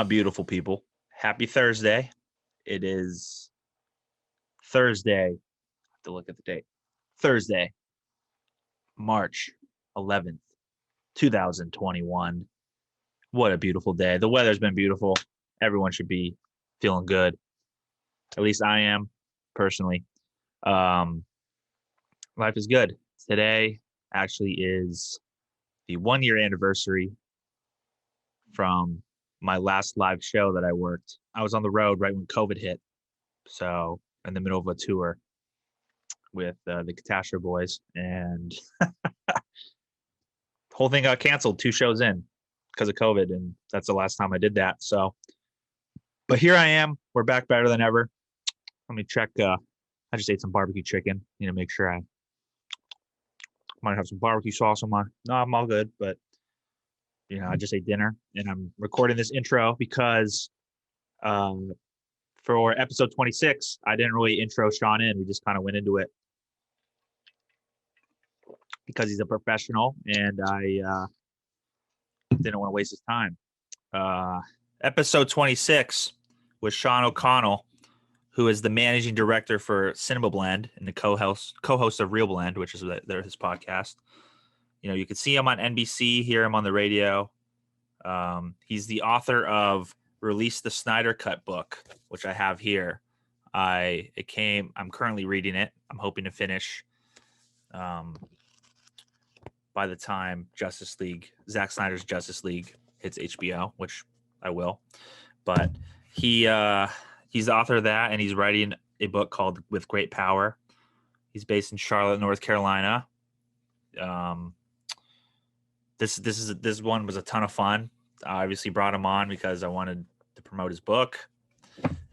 beautiful people? Happy Thursday. It is Thursday. I have to look at the date. Thursday, March 11th, 2021. What a beautiful day. The weather's been beautiful. Everyone should be feeling good. At least I am, personally. Um, Life is good. Today actually is the 1 year anniversary from my last live show that I worked. I was on the road right when COVID hit. So in the middle of a tour with the Catastrophe Boys, and the whole thing got canceled 2 shows in because of COVID, and that's the last time I did that. So, but here I am. We're back better than ever. Let me check. I just ate some barbecue chicken. Make sure I might have some barbecue sauce on my. No, I'm all good, but I just ate dinner, and I'm recording this intro because for episode 26, I didn't really intro Shawn in. We just kind of went into it because he's a professional, and I didn't want to waste his time. Episode 26 was Shawn O'Connell, who is the managing director for Cinema Blend and the co-host of Real Blend, which is his podcast. You can see him on NBC, hear him on the radio. He's the author of Release The Snyder Cut book, which I have here. I'm currently reading it. I'm hoping to finish by the time Zack Snyder's Justice League hits HBO, which I will. But he's the author of that, and he's writing a book called With Great Power. He's based in Charlotte, North Carolina. This one was a ton of fun. I obviously brought him on because I wanted to promote his book,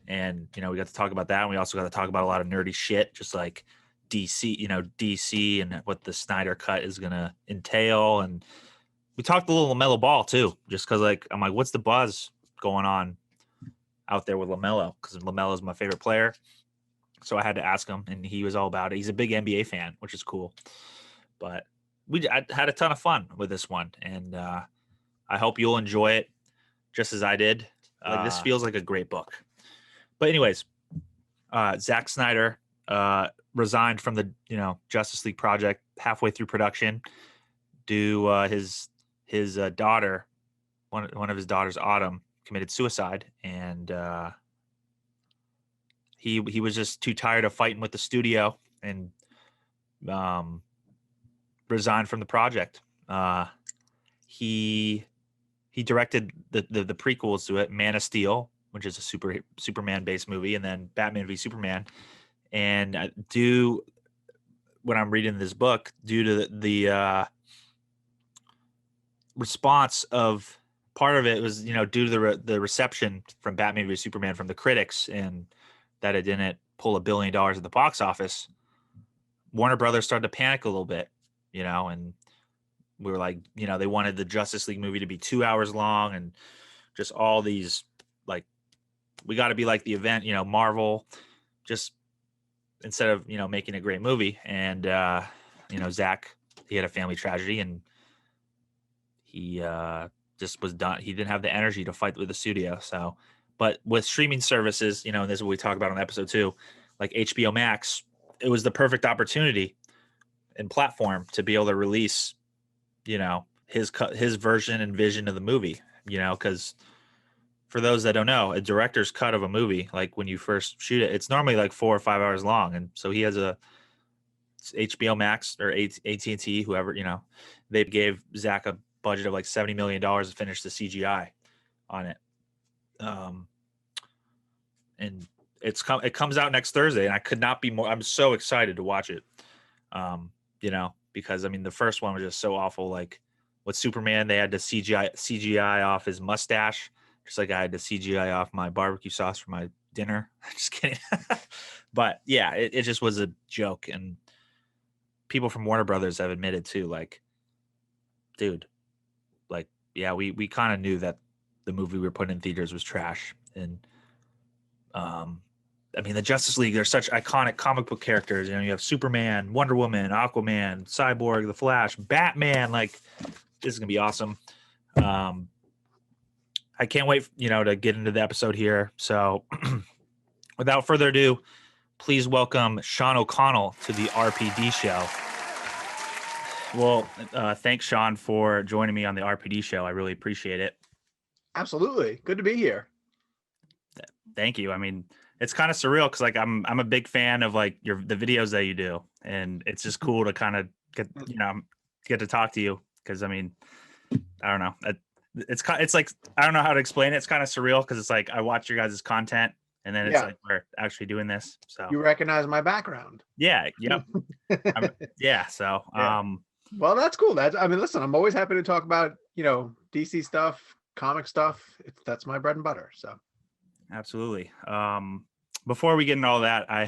and we got to talk about that, and we also got to talk about a lot of nerdy shit, just like DC and what the Snyder Cut is gonna entail, and we talked a little LaMelo Ball too, just because I'm like, what's the buzz going on out there with LaMelo? Because LaMelo is my favorite player, so I had to ask him, and he was all about it. He's a big NBA fan, which is cool, but I had a ton of fun with this one, and I hope you'll enjoy it just as I did. This feels like a great book. But anyways, Zack Snyder resigned from the Justice League project halfway through production. His daughter, one of his daughters, Autumn, committed suicide, and he was just too tired of fighting with the studio and resigned from the project. He directed the prequels to it, Man of Steel, which is a Superman based movie, and then Batman v Superman. And when I'm reading this book, due to the response of part of it was due to the reception from Batman v Superman from the critics, and that it didn't pull $1 billion at the box office, Warner Brothers started to panic a little bit, and we were like, they wanted the Justice League movie to be 2 hours long, and just all these, like, we got to be like the event, Marvel, just instead of, making a great movie. And, Zack, he had a family tragedy, and he just was done. He didn't have the energy to fight with the studio. So, but with streaming services, and this is what we talk about on episode 2, like HBO Max, it was the perfect opportunity and platform to be able to release his version and vision of the movie, because for those that don't know, a director's cut of a movie, like when you first shoot it, it's normally like 4 or 5 hours long. And so he has a HBO Max or AT&T, whoever, they gave Zack a budget of like $70 million to finish the CGI on it. And it comes out next Thursday, and I could not be more, I'm so excited to watch it. Because the first one was just so awful. Like with Superman, they had to CGI off his mustache, just like I had to CGI off my barbecue sauce for my dinner. Just kidding. But yeah, it just was a joke, and people from Warner Brothers have admitted too, like, dude, like, yeah, we kind of knew that the movie we were putting in theaters was trash. And the Justice League, they're such iconic comic book characters. You have Superman, Wonder Woman, Aquaman, Cyborg, The Flash, Batman. Like, this is going to be awesome. I I can't wait, to get into the episode here. So without further ado, please welcome Shawn O'Connell to the RPD show. Well, thanks, Shawn, for joining me on the RPD show. I really appreciate it. Absolutely. Good to be here. Thank you. I mean, it's kind of surreal because like I'm a big fan of like the videos that you do, and it's just cool to kind of get to talk to you because I mean, I don't know. It's like I don't know how to explain it. It's kind of surreal because it's like I watch your guys' content and then it's like we're actually doing this. So you recognize my background. Yeah. Yep. Yeah. So well, that's cool. I mean, listen, I'm always happy to talk about DC stuff, comic stuff. That's my bread and butter. So absolutely. Before we get into all that, I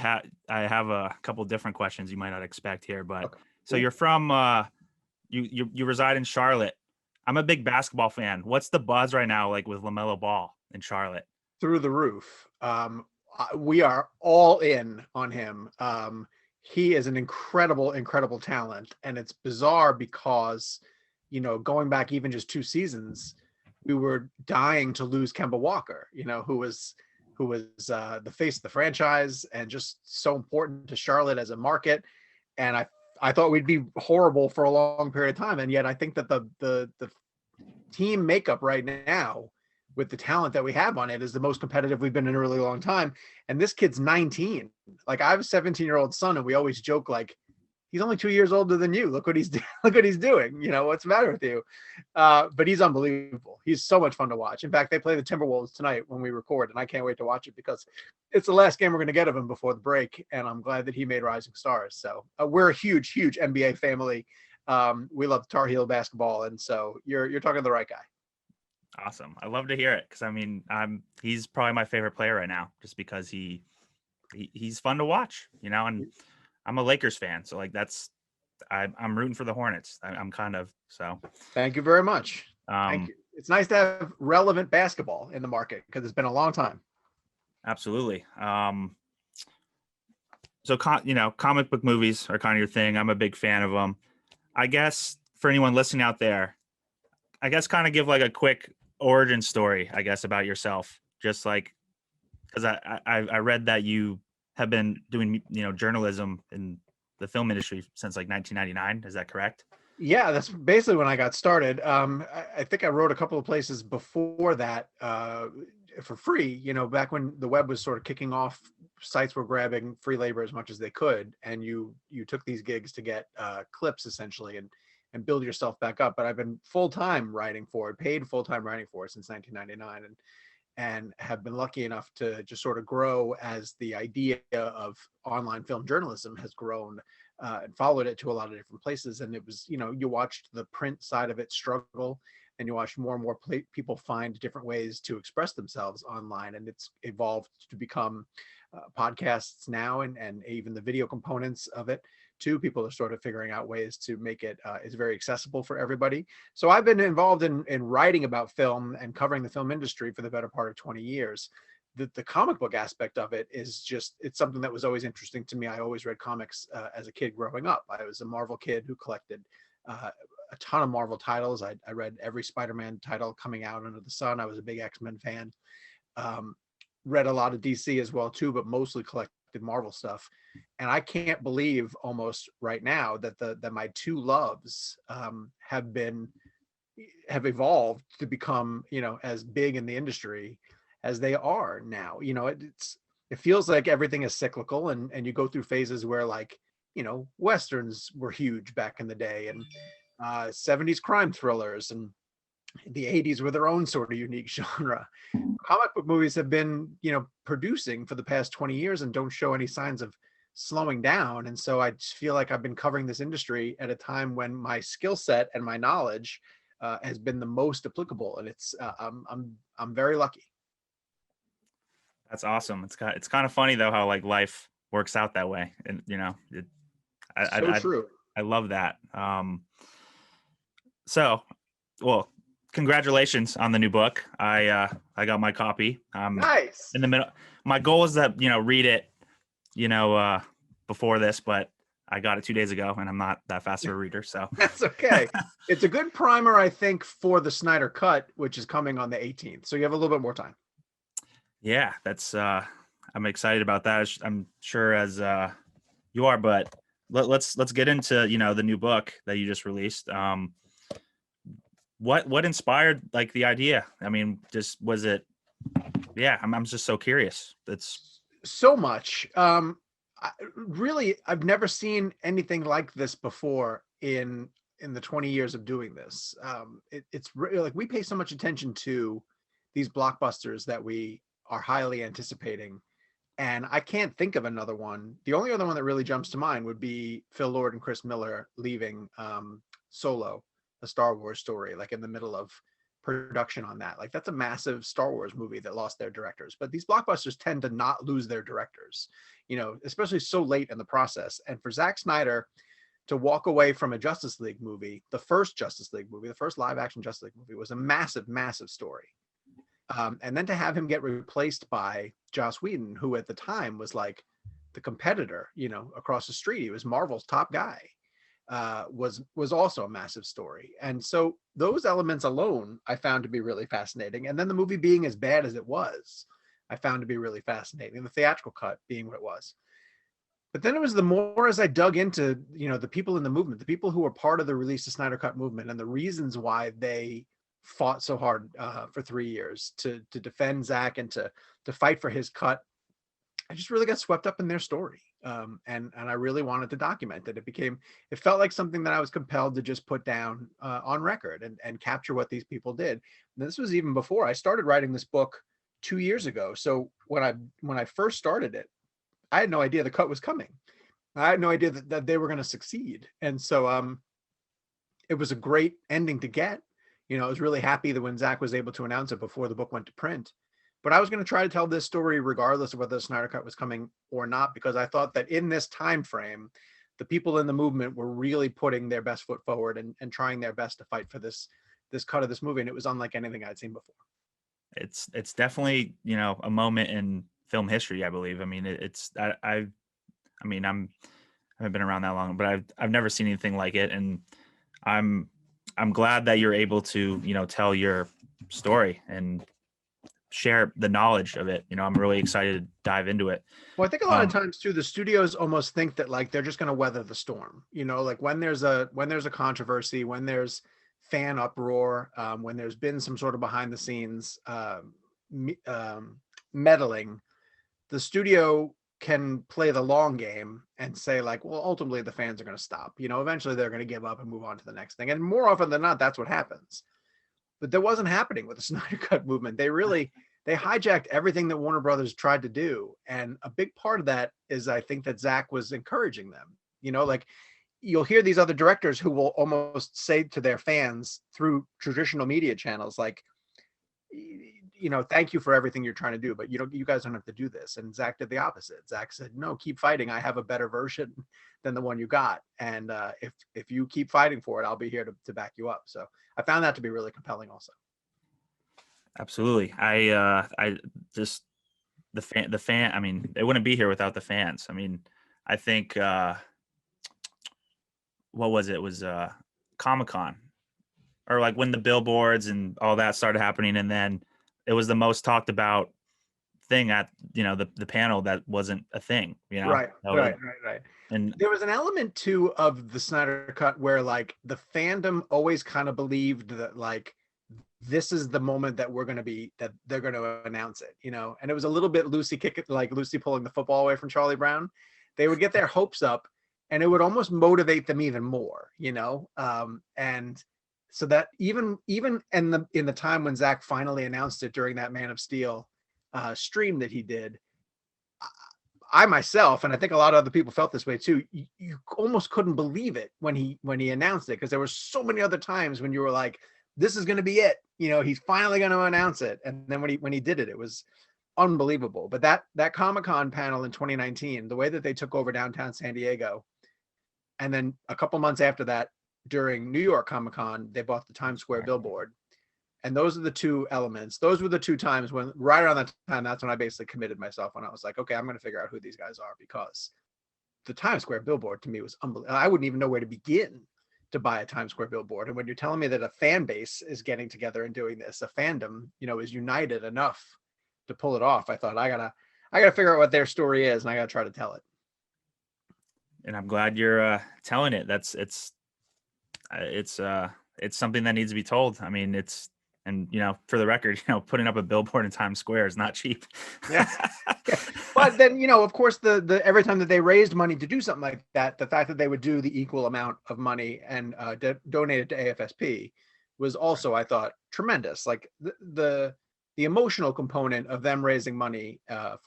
have a couple different questions you might not expect here, but okay. So you're from you reside in Charlotte. I'm a big basketball fan. What's the buzz right now like with LaMelo Ball in Charlotte? Through the roof. We are all in on him. He is an incredible talent, and it's bizarre because going back even just 2 seasons, we were dying to lose Kemba Walker, who was the face of the franchise and just so important to Charlotte as a market. And I thought we'd be horrible for a long period of time, and yet I think that the team makeup right now with the talent that we have on it is the most competitive we've been in a really long time. And this kid's 19. Like, I have a 17-year-old son, and we always joke like, he's only 2 years older than you. Look what he's doing. What's the matter with you? But he's unbelievable. He's so much fun to watch. In fact, they play the Timberwolves tonight when we record, and I can't wait to watch it because it's the last game we're going to get of him before the break. And I'm glad that he made Rising Stars. So we're a huge NBA family. We love Tar Heel basketball. And so you're talking to the right guy. Awesome. I love to hear it because I mean, he's probably my favorite player right now, just because he's fun to watch, and I'm a Lakers fan, so like I'm rooting for the Hornets. I'm kind of so. Thank you very much. Thank you. It's nice to have relevant basketball in the market because it's been a long time. Absolutely. So comic book movies are kind of your thing. I'm a big fan of them. I guess for anyone listening out there, I guess kind of give like a quick origin story, I guess, about yourself, just like because I read that you have been doing journalism in the film industry since like 1999. Is that correct? Yeah, that's basically when I got started. I think I wrote a couple of places before that for free, back when the web was sort of kicking off. Sites were grabbing free labor as much as they could, and you took these gigs to get clips essentially and build yourself back up. But I've been full-time writing for it, paid full-time writing for it since 1999, and have been lucky enough to just sort of grow as the idea of online film journalism has grown, and followed it to a lot of different places. And it was, you watched the print side of it struggle, and you watched more and more people find different ways to express themselves online. And it's evolved to become podcasts now, and even the video components of it too. People are sort of figuring out ways to make it is very accessible for everybody. So I've been involved in writing about film and covering the film industry for the better part of 20 years. The comic book aspect of it is just, it's something that was always interesting to me. I always read comics as a kid growing up. I was a Marvel kid who collected a ton of Marvel titles. I read every Spider-Man title coming out under the sun. I was a big X-Men fan. Read a lot of DC as well too, but mostly collected Marvel stuff. And I can't believe almost right now that my two loves have evolved to become as big in the industry as they are now. It feels like everything is cyclical, and you go through phases where like Westerns were huge back in the day, and 70s crime thrillers, and the 80s were their own sort of unique genre. Comic book movies have been, producing for the past 20 years and don't show any signs of slowing down. And so I just feel like I've been covering this industry at a time when my skill set and my knowledge has been the most applicable. And it's I'm very lucky. That's awesome. It's kind of funny though how like life works out that way, and true. I love that. So, well, congratulations on the new book. I got my copy. Nice. In the middle. My goal is that read it, before this, but I got it 2 days ago, and I'm not that fast of a reader, so That's okay. It's a good primer, I think, for the Snyder Cut, which is coming on the 18th. So you have a little bit more time. yeah, that's I'm excited about that. I'm sure as you are, but let's get into the new book that you just released. What inspired like the idea? I mean, just was it? Yeah, I'm just so curious. It's So much. Really, I've never seen anything like this before in the 20 years of doing this. It's really like we pay so much attention to these blockbusters that we are highly anticipating, and I can't think of another one. The only other one that really jumps to mind would be Phil Lord and Chris Miller leaving Solo, a Star Wars story, like in the middle of production on that. Like that's a massive Star Wars movie that lost their directors. But these blockbusters tend to not lose their directors, especially so late in the process. And for Zack Snyder to walk away from a Justice League movie, the first Justice League movie, the first live action Justice League movie, was a massive, massive story. And then to have him get replaced by Joss Whedon, who at the time was like the competitor, across the street, he was Marvel's top guy, was also a massive story. And so those elements alone I found to be really fascinating. And then the movie being as bad as it was, I found to be really fascinating. The theatrical cut being what it was. But then it was the more as I dug into, the people in the movement, the people who were part of the Release the Snyder Cut movement, and the reasons why they fought so hard for 3 years to defend Zack and to fight for his cut. I just really got swept up in their story. And I really wanted to document it. It felt like something that I was compelled to just put down on record and capture what these people did. And this was even before I started writing this book 2 years ago. So when I first started it, I had no idea the cut was coming. I had no idea that they were going to succeed. And so it was a great ending to get. I was really happy that when Zack was able to announce it before the book went to print. But I was going to try to tell this story regardless of whether the Snyder Cut was coming or not, because I thought that in this time frame, the people in the movement were really putting their best foot forward and trying their best to fight for this cut of this movie. And it was unlike anything I'd seen before. It's definitely a moment in film history, I believe. I mean, I haven't been around that long, but I've never seen anything like it, and I'm glad that you're able to tell your story and share the knowledge of it. I'm really excited to dive into it. Well, I think a lot of times too, the studios almost think that like they're just going to weather the storm. Like when there's a controversy, when there's fan uproar, when there's been some sort of behind the scenes meddling, the studio can play the long game and say like, well, ultimately the fans are going to stop. Eventually they're going to give up and move on to the next thing. And more often than not, that's what happens. But that wasn't happening with the Snyder Cut movement. They hijacked everything that Warner Brothers tried to do. And a big part of that is I think that Zack was encouraging them. Like you'll hear these other directors who will almost say to their fans through traditional media channels, like, thank you for everything you're trying to do, but you guys don't have to do this. And Zack did the opposite. Zack said, no, keep fighting. I have a better version than the one you got. And if you keep fighting for it, I'll be here to back you up. So I found that to be really compelling also. Absolutely. I just the fan. I mean, they wouldn't be here without the fans. I mean, I think what was it? It was Comic-Con, or like when the billboards and all that started happening, and then it was the most talked about thing at the panel that wasn't a thing. Right. And there was an element too of the Snyder Cut where like the fandom always kind of believed that like this is the moment that they're going to announce it, and it was a little bit Lucy pulling the football away from Charlie Brown. They would get their hopes up and it would almost motivate them even more, and so that even in the time when Zack finally announced it during that Man of Steel stream that he did, I myself, and I think a lot of other people felt this way too, you almost couldn't believe it when he announced it, because there were so many other times when you were like, this is going to be it, he's finally going to announce it. And then when he did it, it was unbelievable. But that Comic-Con panel in 2019, the way that they took over downtown San Diego, and then a couple months after that, during New York Comic-Con, they bought the Times Square billboard. And those are the two elements. Those were the two times when, right around that time, that's when I basically committed myself, when I was like, okay, I'm going to figure out who these guys are, because the Times Square billboard to me was unbelievable. I wouldn't even know where to begin to buy a Times Square billboard. And when you're telling me that a fan base is getting together and doing this, a fandom, is united enough to pull it off, I thought I gotta figure out what their story is, and I gotta try to tell it. And I'm glad you're telling it. It's something that needs to be told. I mean, and for the record, putting up a billboard in Times Square is not cheap. Yeah. But then, of course, the every time that they raised money to do something like that, the fact that they would do the equal amount of money and donate it to AFSP was also, I thought, tremendous. Like the emotional component of them raising money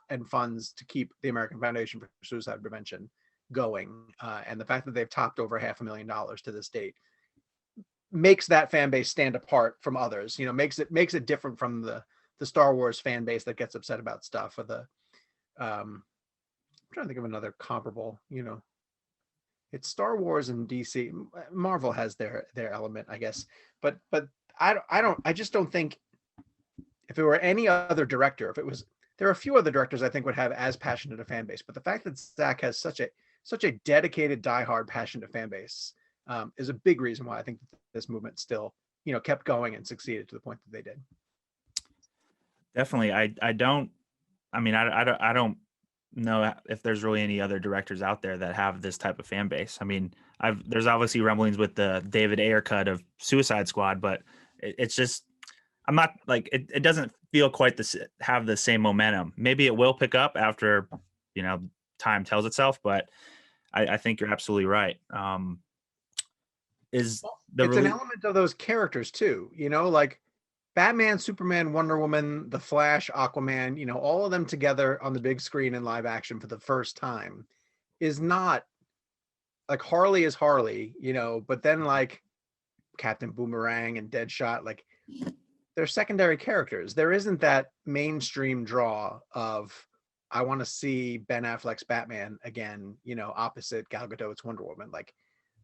and funds to keep the American Foundation for Suicide Prevention going, and the fact that they've topped over $500,000 to this date makes that fan base stand apart from others. Makes it different from the Star Wars fan base that gets upset about stuff, or the I'm trying to think of another comparable. It's Star Wars and DC. Marvel has their element, I guess, but I just don't think if it were any other director, there are a few other directors I think would have as passionate a fan base, but the fact that Zack has such a dedicated, diehard, passionate fan base is a big reason why I think this movement still, kept going and succeeded to the point that they did. Definitely. I don't know if there's really any other directors out there that have this type of fan base. I mean, there's obviously rumblings with the David Ayer cut of Suicide Squad, but it's just, I'm not like, it doesn't feel quite have the same momentum. Maybe it will pick up after, time tells itself, but I think you're absolutely right. It's an element of those characters too, like Batman, Superman, Wonder Woman, The Flash, Aquaman, all of them together on the big screen in live action for the first time is not like Harley is Harley, but then like Captain Boomerang and Deadshot, like they're secondary characters. There isn't that mainstream draw of, I want to see Ben Affleck's Batman again, opposite Gal Gadot's Wonder Woman. Like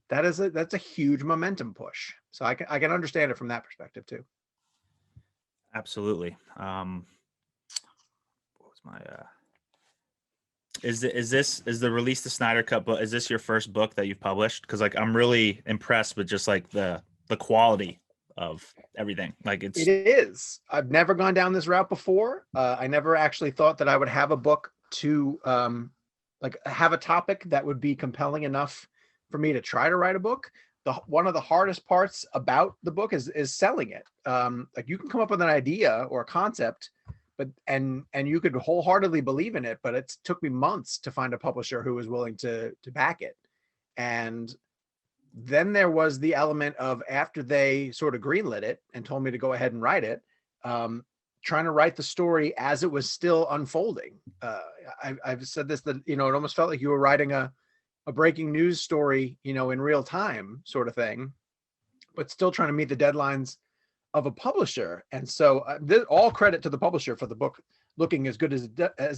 that's a huge momentum push. So I can understand it from that perspective too. Absolutely. What was my is the Release the Snyder Cut book? Is this your first book that you've published? Because like I'm really impressed with just like the quality of everything. Like it is. I've never gone down this route before. I never actually thought that I would have a book to like have a topic that would be compelling enough for me to try to write a book. One of the hardest parts about the book is selling it. Like you can come up with an idea or a concept, but and you could wholeheartedly believe in it, but it took me months to find a publisher who was willing to back it. And then there was the element of, after they sort of greenlit it and told me to go ahead and write it, trying to write the story as it was still unfolding. I've said this, that it almost felt like you were writing a breaking news story, in real time sort of thing, but still trying to meet the deadlines of a publisher. And so all credit to the publisher for the book looking as good as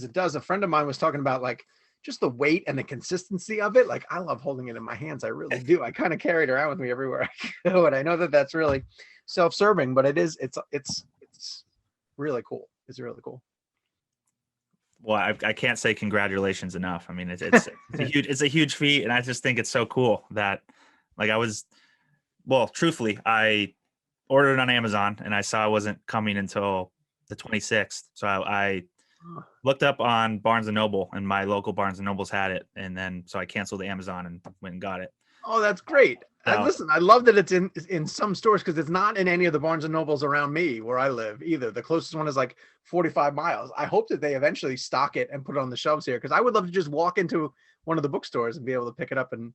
it does. A friend of mine was talking about like just the weight and the consistency of it. Like I love holding it in my hands. I really do. I kind of carry it around with me everywhere I go. And I know that that's really self-serving, but it's really cool. It's really cool. Well, I can't say congratulations enough. I mean, it's a huge feat, and I just think it's so cool that, like, truthfully, I ordered it on Amazon, and I saw it wasn't coming until the 26th. So I looked up on Barnes and Noble, and my local Barnes and Nobles had it, and then so I canceled the Amazon and went and got it. Oh, that's great. Listen, I love that it's in some stores, because it's not in any of the Barnes and Nobles around me where I live either. The closest one is like 45 miles. I hope that they eventually stock it and put it on the shelves here, because I would love to just walk into one of the bookstores and be able to pick it up and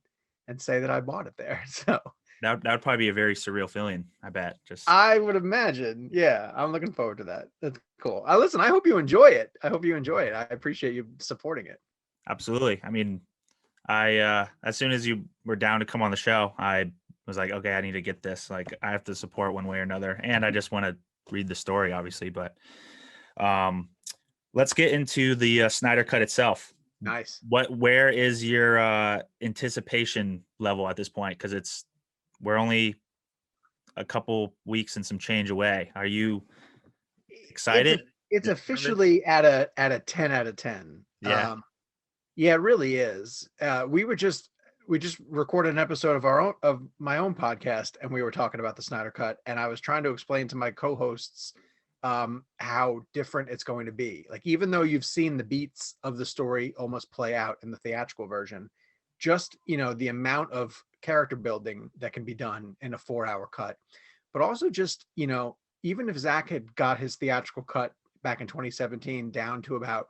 say that I bought it there. So that would probably be a very surreal feeling, I bet. I would imagine. Yeah, I'm looking forward to that. That's cool. Listen, I hope you enjoy it. I appreciate you supporting it. Absolutely. I mean, I as soon as you were down to come on the show, I was like, okay, I need to get this. Like, I have to support one way or another, and I just want to read the story, obviously. But let's get into the Snyder Cut itself. Nice. Where is your anticipation level at this point? Because we're only a couple weeks and some change away. Are you excited? It's officially at a 10 out of 10. Yeah. Yeah, it really is. We just recorded an episode of my own podcast, and we were talking about the Snyder Cut, and I was trying to explain to my co-hosts how different it's going to be. Like, even though you've seen the beats of the story almost play out in the theatrical version, just the amount of character building that can be done in a 4-hour cut, but also just even if Zach had got his theatrical cut back in 2017 down to about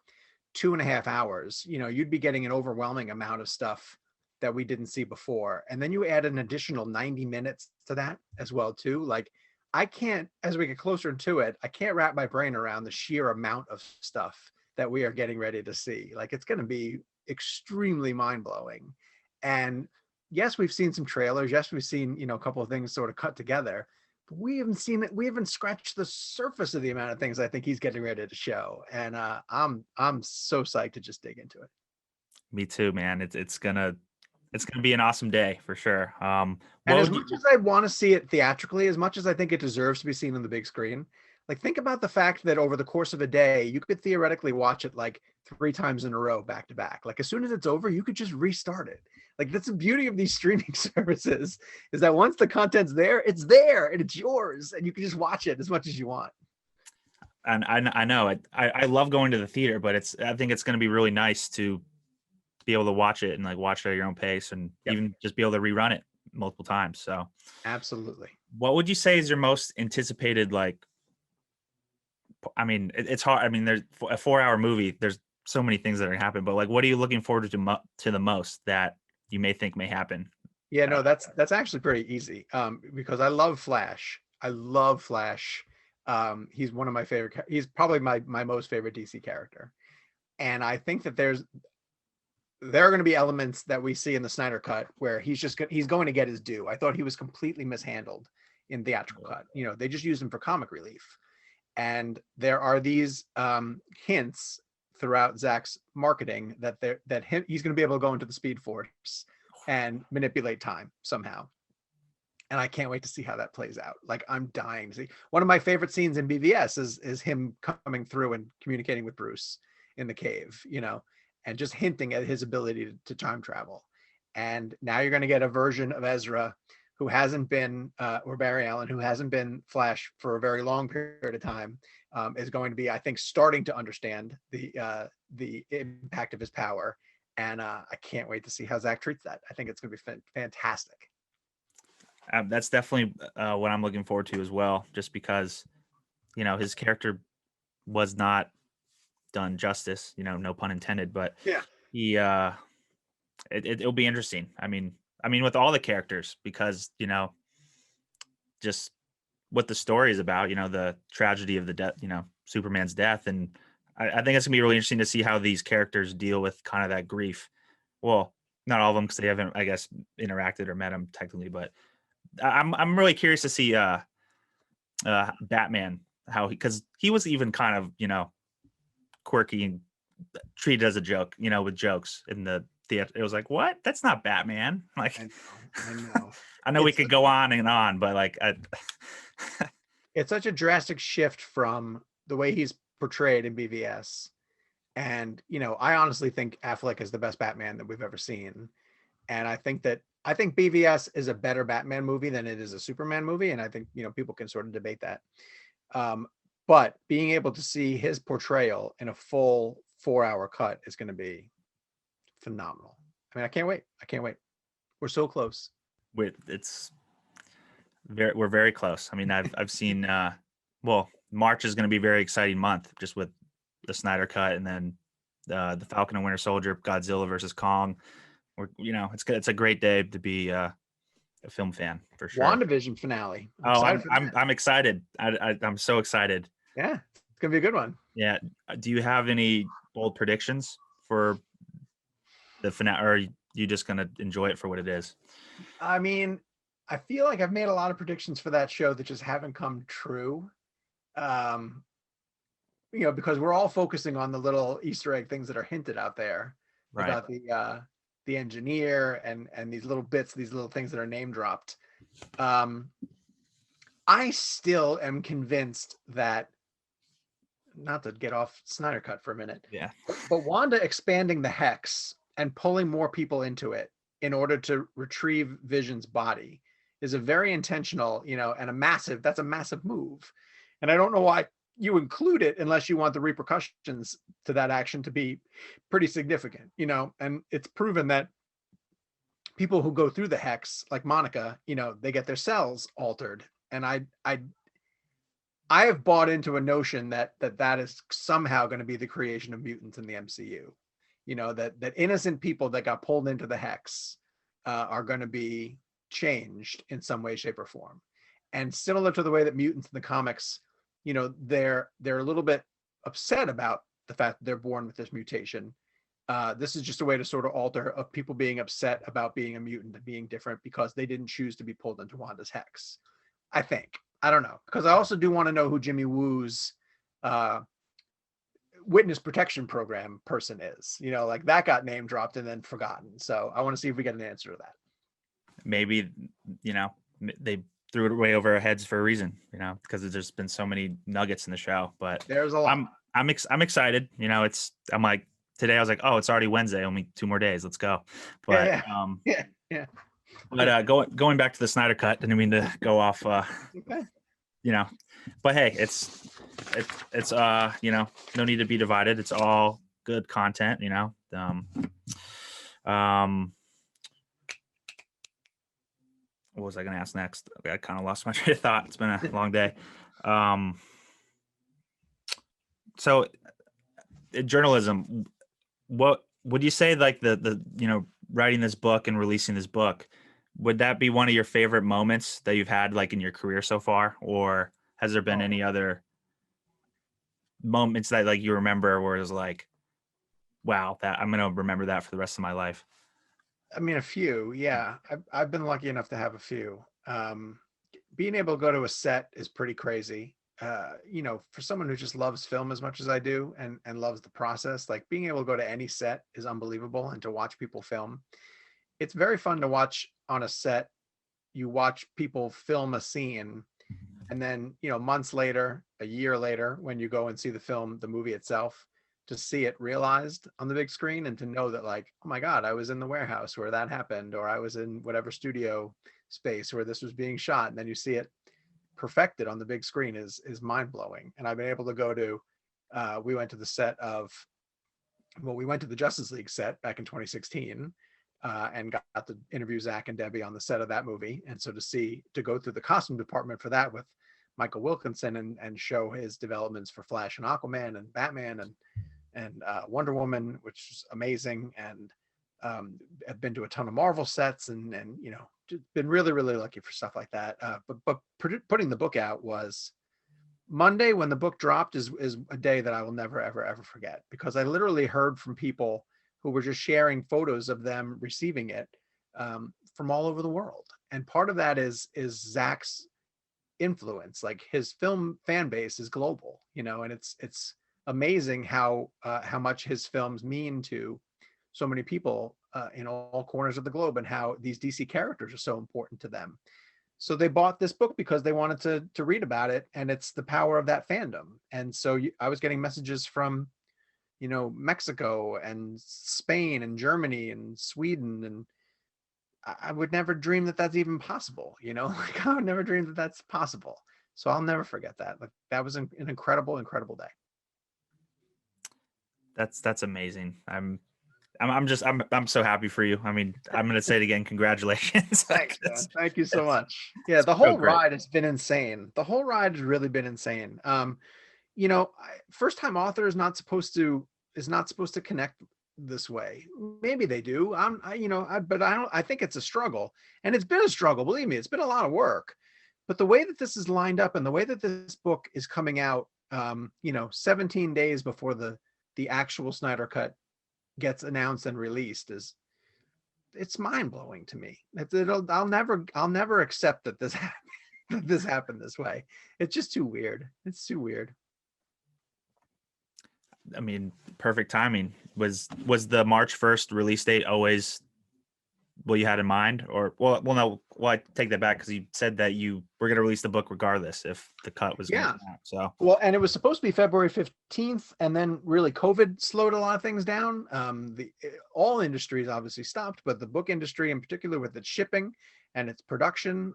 2.5 hours, you'd be getting an overwhelming amount of stuff that we didn't see before. And then you add an additional 90 minutes to that as well, too. Like, I can't, as we get closer to it, I can't wrap my brain around the sheer amount of stuff that we are getting ready to see. Like, it's going to be extremely mind blowing. And yes, we've seen some trailers. Yes, we've seen, a couple of things sort of cut together, but we haven't seen it. We haven't scratched the surface of the amount of things I think he's getting ready to show. And I'm so psyched to just dig into it. Me too, man. It's gonna be an awesome day for sure. And What as would much you? as I want to see it theatrically, as much as I think it deserves to be seen on the big screen, like, think about the fact that over the course of a day, you could theoretically watch it like 3 times in a row, back to back. Like, as soon as it's over, you could just restart it. Like, that's the beauty of these streaming services, is that once the content's there and it's yours, and you can just watch it as much as you want. And I know I love going to the theater, but I think it's gonna be really nice to be able to watch it and like watch it at your own pace and Yep, even just be able to rerun it multiple times. So absolutely. what would you say is your most anticipated, like, I mean, it's hard. I mean, there's a 4-hour movie. There's so many things that are happen, but like, what are you looking forward to the most that you may think may happen? Yeah, Uh, no, that's actually pretty easy. Because I love Flash. I love Flash. He's one of my favorite. He's probably my most favorite DC character. And I think that there are going to be elements that we see in the Snyder Cut where he's going to get his due. I thought he was completely mishandled in theatrical cut. They just used him for comic relief, and there are these hints throughout Zach's marketing that he's going to be able to go into the Speed Force and manipulate time somehow. And I can't wait to see how that plays out. Like, I'm dying to see. One of my favorite scenes in BVS is him coming through and communicating with Bruce in the cave, and just hinting at his ability to time travel. And now you're going to get a version of Ezra who hasn't been, or Barry Allen, who hasn't been Flash for a very long period of time, is going to be, I think, starting to understand the impact of his power. And I can't wait to see how Zach treats that. I think it's going to be fantastic. that's definitely what I'm looking forward to as well, just because his character was not done justice. No pun intended, but Yeah. he it'll be interesting. I mean, with all the characters, because just what the story is about. The tragedy of the death. Superman's death, and I think it's gonna be really interesting to see how these characters deal with kind of that grief. Well, not all of them because they haven't, I guess, interacted or met him technically, but I'm really curious to see Batman, how because he was even kind of quirky and treated as a joke, with jokes in the theater. It was like, what? That's not Batman. Like, I know. I know we could go on and on, but like, It's such a drastic shift from the way he's portrayed in BVS. And, I honestly think Affleck is the best Batman that we've ever seen. And I think BVS is a better Batman movie than it is a Superman movie. And I think, people can sort of debate that. But being able to see his portrayal in a full 4-hour cut is going to be phenomenal. I mean, I can't wait. I can't wait. We're so close. we're very close. I mean, I've seen. Well, March is going to be a very exciting month, just with the Snyder Cut, and then the Falcon and Winter Soldier, Godzilla versus Kong. It's a great day to be a film fan for sure. WandaVision finale. I'm excited. I'm so excited. Yeah, it's gonna be a good one. Yeah. Do you have any bold predictions for the finale, or are you just gonna enjoy it for what it is? I mean, I feel like I've made a lot of predictions for that show that just haven't come true. Because we're all focusing on the little Easter egg things that are hinted out there Right. about the engineer and these little bits, these little things that are name dropped. I still am convinced that not to get off Snyder Cut for a minute, Yeah. but Wanda expanding the hex and pulling more people into it in order to retrieve Vision's body is a very intentional, and that's a massive move. And I don't know why you include it unless you want the repercussions to that action to be pretty significant, and it's proven that people who go through the hex, like Monica, they get their cells altered. And I have bought into a notion that is somehow going to be the creation of mutants in the MCU. That innocent people that got pulled into the hex are going to be changed in some way, shape, or form. And similar to the way that mutants in the comics, they're a little bit upset about the fact that they're born with this mutation. This is just a way to sort of alter of people being upset about being a mutant and being different because they didn't choose to be pulled into Wanda's hex. I think. I don't know, because I also do want to know who Jimmy Woo's witness protection program person is. Like that got name dropped and then forgotten. So I want to see if we get an answer to that. Maybe, they threw it way over our heads for a reason, because there's been so many nuggets in the show. But there's a lot. I'm excited. I'm like, today I was like, oh, it's already Wednesday, only 2 more days. Let's go. But yeah. But going back to the Snyder Cut, didn't mean to go off. Okay. But hey, it's no need to be divided. It's all good content. What was I going to ask next? Okay, I kind of lost my train of thought. It's been a long day. So in journalism, what would you say, like the writing this book and releasing this book, would that be one of your favorite moments that you've had like in your career so far? Or has there been any other moments that like you remember where it was like, wow, that I'm going to remember that for the rest of my life? I mean, a few, yeah. I've been lucky enough to have a few. Being able to go to a set is pretty crazy. For someone who just loves film as much as I do and loves the process, like being able to go to any set is unbelievable, and to watch people film. It's very fun to watch on a set. You watch people film a scene, and then, months later, a year later, when you go and see the movie itself, to see it realized on the big screen and to know that, like, oh my God, I was in the warehouse where that happened, or I was in whatever studio space where this was being shot. And then you see it perfected on the big screen is mind blowing. And I've been able to go to, we went to the Justice League set back in 2016 and got to interview Zach and Debbie on the set of that movie. And so to go through the costume department for that with Michael Wilkinson and show his developments for Flash and Aquaman and Batman and Wonder Woman, which is amazing. And I've been to a ton of Marvel sets and been really, really lucky for stuff like that. But putting the book out was Monday when the book dropped is a day that I will never, ever, ever forget, because I literally heard from people who were just sharing photos of them receiving it from all over the world. And part of that is Zach's influence. Like, his film fan base is global, and it's amazing how much his films mean to so many people in all corners of the globe, and how these DC characters are so important to them. So they bought this book because they wanted to read about it, and it's the power of that fandom. And so I was getting messages from Mexico and Spain and Germany and Sweden, and I would never dream that that's even possible. Like, I would never dream that that's possible. So I'll never forget that. Like, that was an incredible, incredible day. That's amazing. I'm so happy for you. I mean, I'm going to say it again. Congratulations. Thanks, man. Thank you so much. Yeah. The whole ride has been insane. The whole ride has really been insane. First time author is not supposed to connect this way. Maybe they do. But I think it's a struggle, and it's been a struggle. Believe me, it's been a lot of work, but the way that this is lined up and the way that this book is coming out, 17 days before the actual Snyder Cut gets announced and released, it's mind blowing to me. I'll never accept that this happened, that this happened this way. It's just too weird. It's too weird. I mean, perfect timing. Was the March 1st release date always what you had in mind? Or no, I take that back, because you said that you were going to release the book regardless if the cut was going to Yeah. come out. So Well, and it was supposed to be February 15th, and then really COVID slowed a lot of things down. All industries obviously stopped, but the book industry in particular, with its shipping and its production,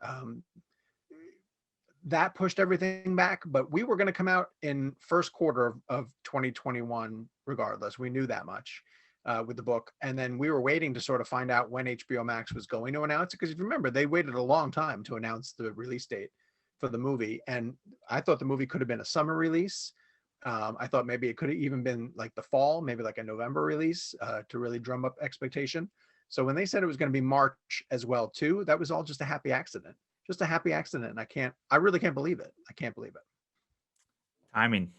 that pushed everything back. But we were going to come out in first quarter of 2021 regardless. We knew that much with the book. And then we were waiting to sort of find out when HBO Max was going to announce it, because if you remember, they waited a long time to announce the release date for the movie. And I thought the movie could have been a summer release. I thought maybe it could have even been like the fall, maybe like a November release, to really drum up expectation. So when they said it was going to be March as well too, that was all just a happy accident. Just a happy accident. And I really can't believe it. I can't believe it. timing,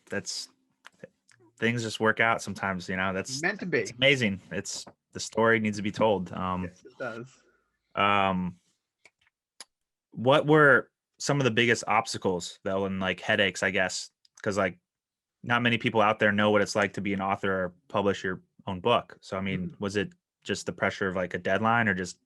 things just work out sometimes, that's Meant to be. it's amazing. The story needs to be told. Yes, it does. What were some of the biggest obstacles though, and like headaches, I guess, because like not many people out there know what it's like to be an author or publish your own book. So I mean, was it just the pressure of like a deadline, or just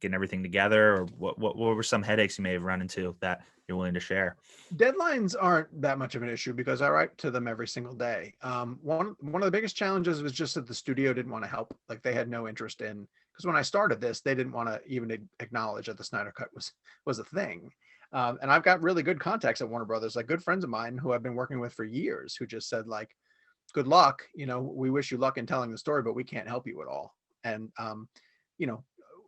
getting everything together, or what were some headaches you may have run into that you're willing to share? Deadlines aren't that much of an issue because I write to them every single day. One of the biggest challenges was just that the studio didn't want to help. Like they had no interest in, because when I started this, they didn't want to even acknowledge that the Snyder Cut was a thing. And I've got really good contacts at Warner Brothers, like good friends of mine who I've been working with for years, who just said like, good luck, we wish you luck in telling the story, but we can't help you at all. And you know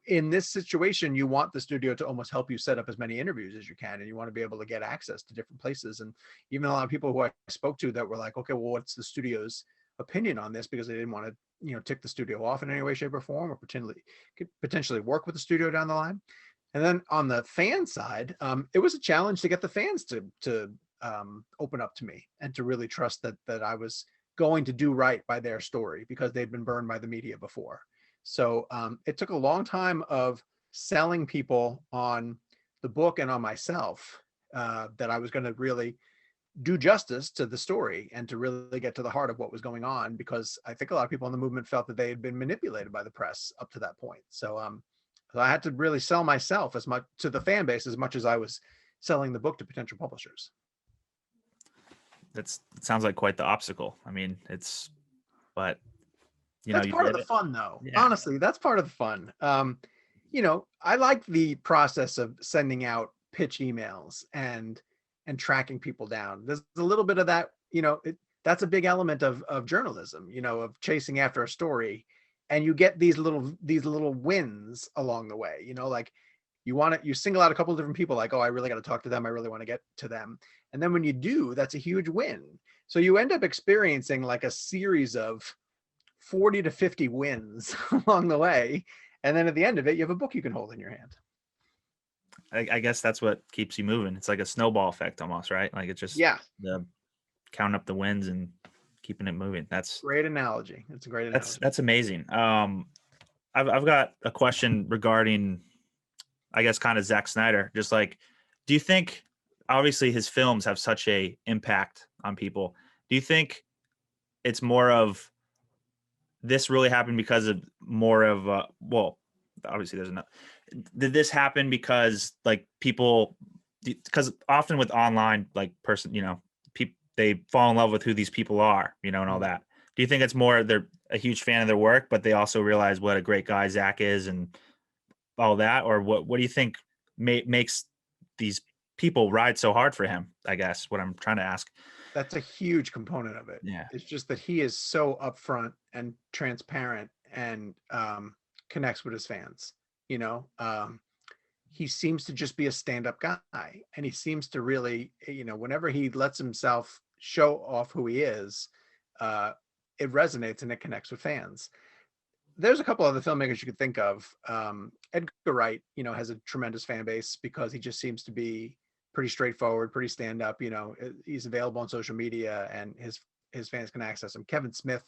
in this situation, you want the studio to almost help you set up as many interviews as you can, and you want to be able to get access to different places. And even a lot of people who I spoke to that were like, okay, well, what's the studio's opinion on this? Because they didn't want to, tick the studio off in any way, shape, or form, or potentially work with the studio down the line. And then on the fan side, it was a challenge to get the fans to open up to me and to really trust that I was going to do right by their story, because they'd been burned by the media before. So it took a long time of selling people on the book and on myself that I was going to really do justice to the story and to really get to the heart of what was going on, because I think a lot of people in the movement felt that they had been manipulated by the press up to that point. So I had to really sell myself as much to the fan base as much as I was selling the book to potential publishers. It sounds like quite the obstacle. I mean, but that's part of the fun though. Yeah. Honestly, that's part of the fun. I like the process of sending out pitch emails and tracking people down. There's a little bit of that, that's a big element of journalism, of chasing after a story, and you get these little wins along the way, like you single out a couple of different people, like, oh, I really got to talk to them. I really want to get to them. And then when you do, that's a huge win. So you end up experiencing like a series of 40 to 50 wins along the way. And then at the end of it, you have a book you can hold in your hand. I guess that's what keeps you moving. It's like a snowball effect almost, right? Like it's just the counting up the wins and keeping it moving. That's great analogy. It's a great analogy. That's amazing. I've got a question regarding, I guess, kind of Zack Snyder. Just like, do you think, obviously his films have such a impact on people. Do you think it's more of this really happened because of more of obviously there's enough. Did this happen because like people, because often with online like person, people, they fall in love with who these people are, and all that. Do you think it's more they're a huge fan of their work, but they also realize what a great guy Zack is and all that? Or what do you think makes these people ride so hard for him? I guess what I'm trying to ask. That's a huge component of it. Yeah. It's just that he is so upfront and transparent and connects with his fans. He seems to just be a stand-up guy, and he seems to really, whenever he lets himself show off who he is, it resonates and it connects with fans. There's a couple other filmmakers you could think of. Edgar Wright, has a tremendous fan base because he just seems to be pretty straightforward, pretty stand up. He's available on social media and his fans can access him. Kevin Smith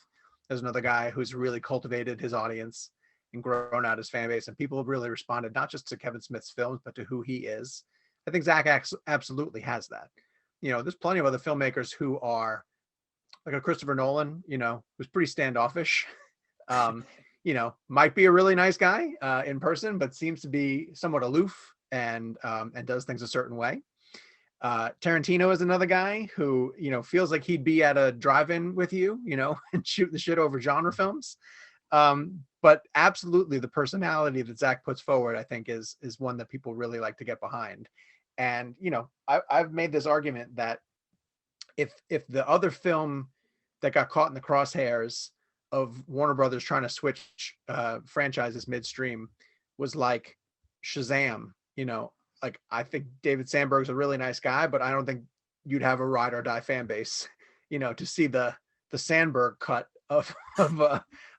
is another guy who's really cultivated his audience and grown out his fan base, and people have really responded not just to Kevin Smith's films but to who he is. I think Zack absolutely has that. There's plenty of other filmmakers who are like a Christopher Nolan, who's pretty standoffish. might be a really nice guy in person, but seems to be somewhat aloof and does things a certain way. Tarantino is another guy who, feels like he'd be at a drive-in with you, and shoot the shit over genre films. But absolutely the personality that Zack puts forward, I think is one that people really like to get behind. And, I've made this argument that if the other film that got caught in the crosshairs of Warner Brothers trying to switch franchises midstream was like Shazam, like I think David Sandberg's a really nice guy, but I don't think you'd have a ride or die fan base, to see the Sandberg cut of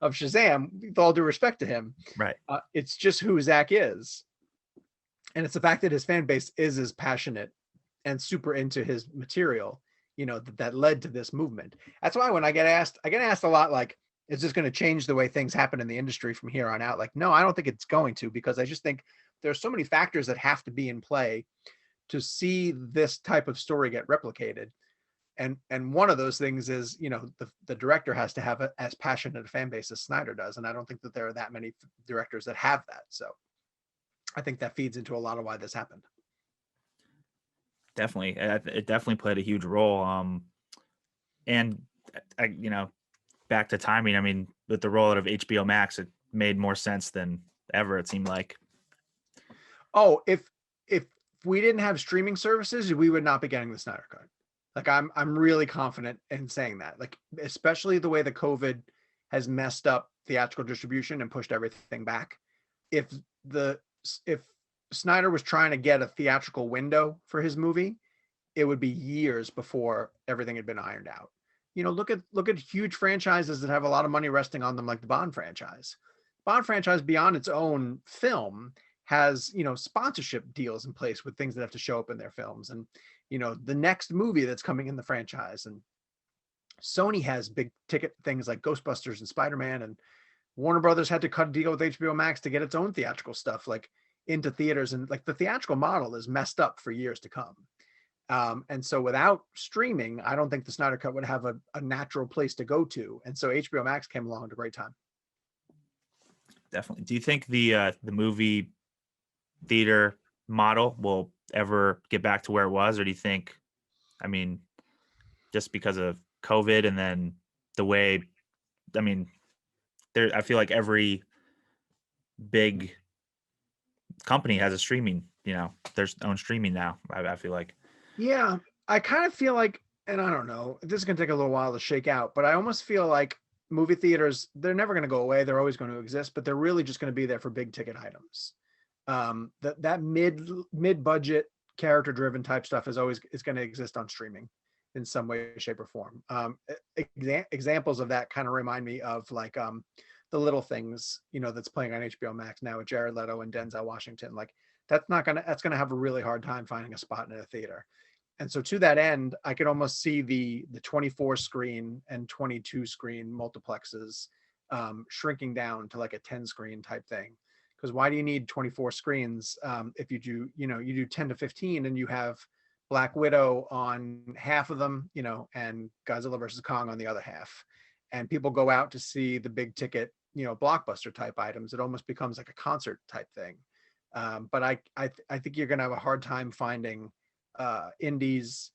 Shazam, with all due respect to him. Right. It's just who Zack is. And it's the fact that his fan base is as passionate and super into his material, that led to this movement. That's why when I get asked a lot, like, is this going to change the way things happen in the industry from here on out? Like, no, I don't think it's going to, because I just think there's so many factors that have to be in play to see this type of story get replicated. And one of those things is, the director has to have as passionate a fan base as Snyder does. And I don't think that there are that many directors that have that. So I think that feeds into a lot of why this happened. Definitely. It definitely played a huge role. And back to timing, I mean, with the rollout of HBO Max, it made more sense than ever, it seemed like. Oh, if we didn't have streaming services, we would not be getting the Snyder Cut. Like, I'm really confident in saying that. Like, especially the way the COVID has messed up theatrical distribution and pushed everything back. If Snyder was trying to get a theatrical window for his movie, it would be years before everything had been ironed out. Look at huge franchises that have a lot of money resting on them, like the Bond franchise. Bond franchise, beyond its own film, has, sponsorship deals in place with things that have to show up in their films, and, the next movie that's coming in the franchise. And Sony has big ticket things like Ghostbusters and Spider-Man, and Warner Brothers had to cut a deal with HBO Max to get its own theatrical stuff like into theaters. And like, the theatrical model is messed up for years to come. And so without streaming, I don't think the Snyder Cut would have a natural place to go to. And so HBO Max came along at a great time. Definitely. Do you think the movie theater model will ever get back to where it was, or do you think, I mean, just because of COVID and then the way, I mean, I feel like every big company has a streaming, their own streaming now. I feel like. Yeah, I kind of feel like, and I don't know, this is going to take a little while to shake out, but I almost feel like movie theaters, they're never going to go away. They're always going to exist, but they're really just going to be there for big ticket items. That mid-budget, character-driven type stuff is going to exist on streaming in some way, shape, or form. Examples of that kind of remind me of like The Little Things, that's playing on HBO Max now with Jared Leto and Denzel Washington. Like, that's gonna have a really hard time finding a spot in a theater. And so to that end, I could almost see the 24 screen and 22 screen multiplexes shrinking down to like a 10 screen type thing. Because why do you need 24 screens if you do 10 to 15 and you have Black Widow on half of them, and Godzilla versus Kong on the other half, and people go out to see the big ticket, blockbuster type items. It almost becomes like a concert type thing. But I think you're going to have a hard time finding indies,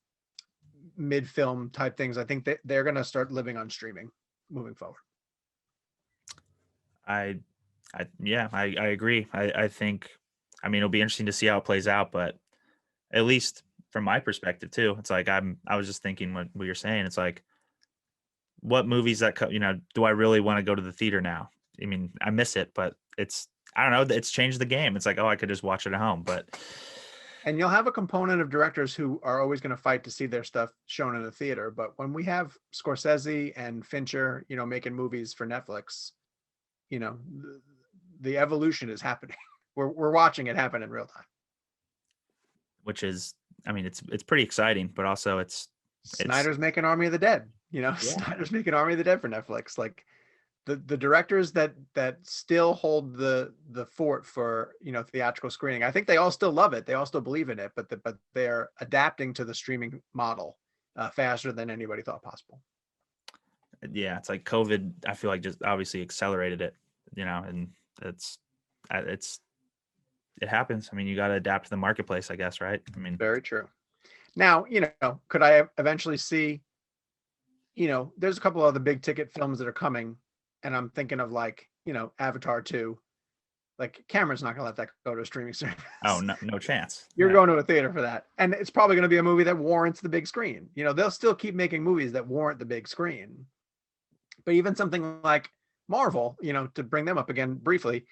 mid-film type things. I think that they're going to start living on streaming moving forward. I agree. I think, I mean, it'll be interesting to see how it plays out, but at least from my perspective too, it's like, I was just thinking what you're saying. It's like, what movies that, do I really want to go to the theater now? I mean, I miss it, but I don't know, it's changed the game. It's like, oh, I could just watch it at home, and you'll have a component of directors who are always going to fight to see their stuff shown in a theater. But when we have Scorsese and Fincher, making movies for Netflix, the evolution is happening. We're watching it happen in real time. Which is, I mean, it's pretty exciting, but also Snyder's making Army of the Dead. Yeah. Snyder's making Army of the Dead for Netflix. Like, the directors that still hold the fort for theatrical screening, I think they all still love it. They all still believe in it, but they're adapting to the streaming model faster than anybody thought possible. Yeah, it's like COVID, I feel like, just obviously accelerated it. and it happens. I mean, you got to adapt to the marketplace, I guess, right? I mean, Very true. Now, could I eventually see, there's a couple of other big ticket films that are coming, and I'm thinking of like, Avatar 2. Like Cameron's not gonna let that go to a streaming service. oh, no chance. You're Yeah. going to a theater for that. And it's probably going to be a movie that warrants the big screen. They'll still keep making movies that warrant the big screen. But even something like Marvel, to bring them up again briefly,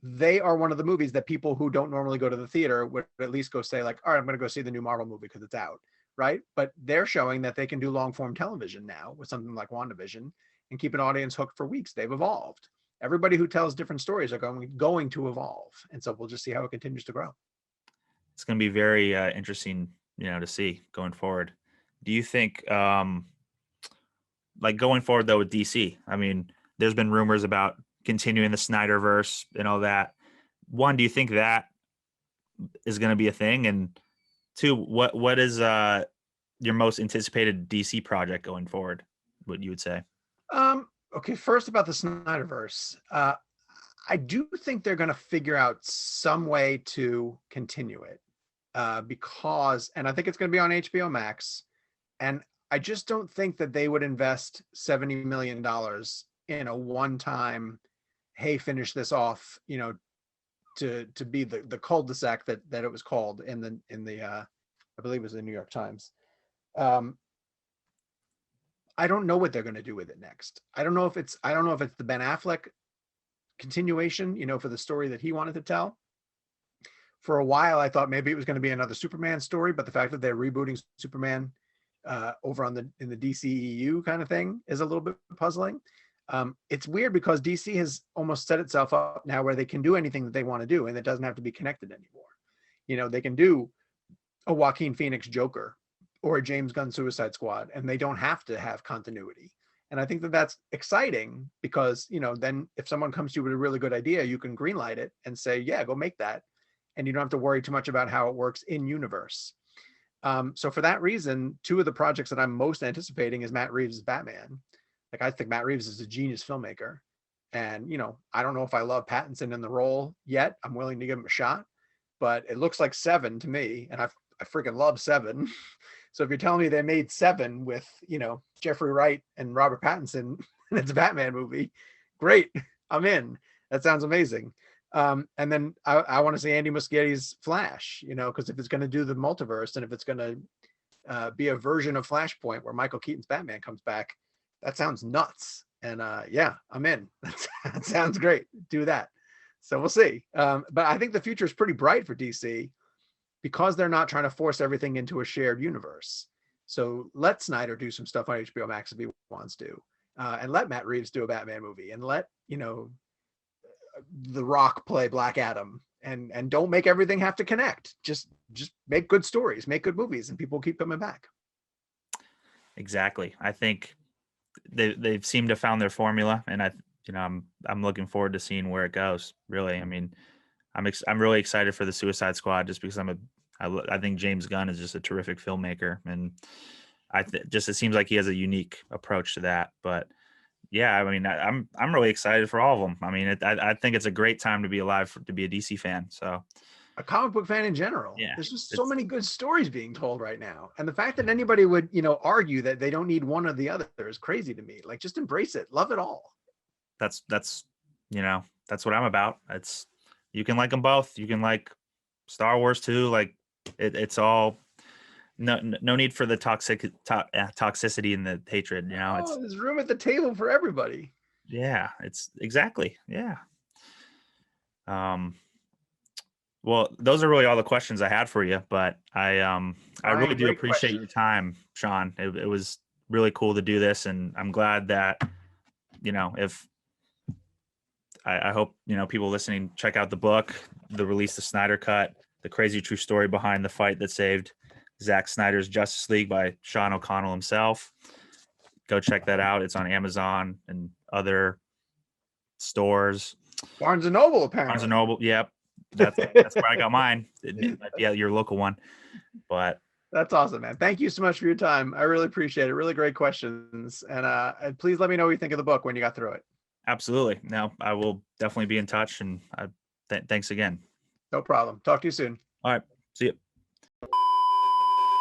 they are one of the movies that people who don't normally go to the theater would at least go say, like, all right, I'm going to go see the new Marvel movie because it's out, right? But they're showing that they can do long form television now with something like WandaVision and keep an audience hooked for weeks. They've evolved. Everybody who tells different stories are going to evolve. And so we'll just see how it continues to grow. It's going to be very interesting, to see going forward. Do you think, like going forward though with DC, I mean, there's been rumors about continuing the Snyderverse and all that. One, do you think that is going to be a thing? And two, what is your most anticipated DC project going forward? What you would say? Okay, first about the Snyderverse. I do think they're going to figure out some way to continue it because, and I think it's going to be on HBO Max. And I just don't think that they would invest $70 million in a one-time, hey, finish this off, to be the cul-de-sac that it was called in the I believe it was the New York Times. I don't know what they're going to do with it next. I don't know if it's the Ben Affleck continuation, for the story that he wanted to tell. For a while, I thought maybe it was going to be another Superman story, but the fact that they're rebooting Superman over in the DCEU kind of thing is a little bit puzzling. It's weird because DC has almost set itself up now where they can do anything that they want to do, and it doesn't have to be connected anymore. They can do a Joaquin Phoenix Joker or a James Gunn Suicide Squad, and they don't have to have continuity. And I think that that's exciting because, then if someone comes to you with a really good idea, you can greenlight it and say, yeah, go make that. And you don't have to worry too much about how it works in universe. So for that reason, two of the projects that I'm most anticipating is Matt Reeves' Batman. Like, I think Matt Reeves is a genius filmmaker. And, I don't know if I love Pattinson in the role yet. I'm willing to give him a shot, but it looks like Seven to me. And I freaking love Seven. So if you're telling me they made Seven with, Jeffrey Wright and Robert Pattinson, and it's a Batman movie, great. I'm in. That sounds amazing. And then I want to see Andy Muschietti's Flash, because if it's going to do the multiverse and if it's going to be a version of Flashpoint where Michael Keaton's Batman comes back, that sounds nuts. And yeah, I'm in. That sounds great. Do that. So we'll see. But I think the future is pretty bright for DC because they're not trying to force everything into a shared universe. So let Snyder do some stuff on HBO Max if he wants to, and let Matt Reeves do a Batman movie, and let The Rock play Black Adam, and don't make everything have to connect. Just make good stories, make good movies, and people keep coming back. Exactly. I think they've seemed to found their formula, and I'm looking forward to seeing where it goes. Really, I mean, I'm really excited for the Suicide Squad just because I think James Gunn is just a terrific filmmaker, and it seems like he has a unique approach to that. But yeah, I mean, I'm really excited for all of them. I mean, I think it's a great time to be alive to be a DC fan. So, a comic book fan in general. Yeah, there's just so many good stories being told right now, and the fact that anybody would argue that they don't need one or the other is crazy to me. Like, just embrace it, love it all. That's what I'm about. You can like them both. You can like Star Wars too. Like it's all no need for the toxicity and the hatred. There's room at the table for everybody. Yeah, it's exactly. Yeah. Well, those are really all the questions I had for you, but I really do appreciate your time, Shawn. It was really cool to do this, and I'm glad that if I hope people listening check out the book, the Release the Snyder Cut, the crazy true story behind the fight that saved Zack Snyder's Justice League by Shawn O'Connell himself. Go check that out. It's on Amazon and other stores. Barnes and Noble, apparently. Barnes and Noble, yep. That's where I got mine. It might be at your local one, but that's awesome, man. Thank you so much for your time. I really appreciate it. Really great questions, and please let me know what you think of the book when you got through it. Absolutely. Now I will definitely be in touch, and thanks again. No problem. Talk to you soon. All right. See you.